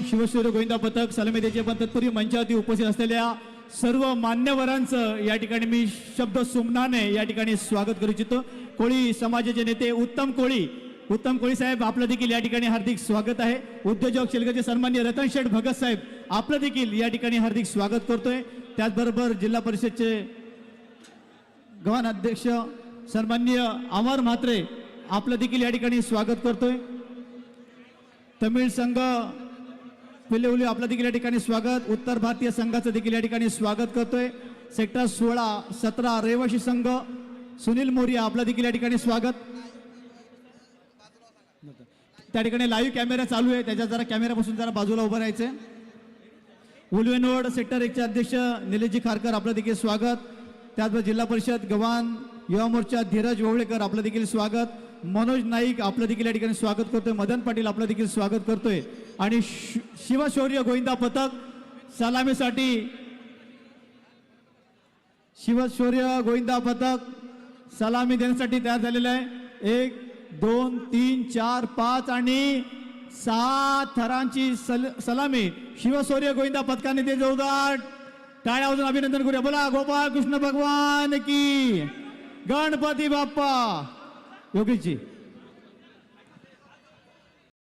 शिवशौर्य गोविंदा पथक सलामी द्यायचे, पण तत्पूर्वी मंचावरती उपस्थित असलेल्या सर्व मान्यवरांचं या ठिकाणी मी शब्द सुमनाने या ठिकाणी स्वागत करू इच्छितो। कोळी समाजाचे नेते उत्तम कोळी साहेब आपलं देखील या ठिकाणी हार्दिक स्वागत आहे। उद्योजक शेलगावचे सन्माननीय रतन शेठ भगत साहेब आपलं देखील या ठिकाणी हार्दिक स्वागत करतोय। त्याचबरोबर जिल्हा परिषदचे गव्हाण अध्यक्ष सन्माननीय अमर म्हात्रे आपलं देखील या ठिकाणी स्वागत करतोय। तमिळ संघ पिल्लेउली आपलं देखील या ठिकाणी स्वागत, उत्तर भारतीय संघाचं देखील या ठिकाणी स्वागत करतोय। सेक्टर 16-17 रहिवासी संघ सुनील मोरिया आपलं देखील या ठिकाणी स्वागत। त्या ठिकाणी लाईव्ह कॅमेरा चालू आहे, त्याच्या जरा कॅमेरापासून जरा बाजूला उभं राहायचंय। उलवेनोड सेक्टर 1चे अध्यक्ष निलेशजी खारकर आपलं देखील स्वागत। त्याचबरोबर जिल्हा परिषद गव्हाण युवा मोर्चा धीरज ओवळेकर आपलं देखील स्वागत। मनोज नाईक आपलं देखील या ठिकाणी स्वागत करतोय। मदन पाटील आपलं देखील स्वागत करतोय। आणि शिवशौर्य गोविंदा पथक सलामीसाठी शिवशौर्य गोविंदा पथक सलामी देण्यासाठी तयार झालेलं आहे। 1 2 3 4 5 आणि 6 थरांची सलामी शिवशौर्य गोविंदा पथकाने ते जोरदार टाळ्या वाजवून अभिनंदन करूया। बोला गोपाळ कृष्ण भगवान की, गणपती बाप्पा। योगेशजी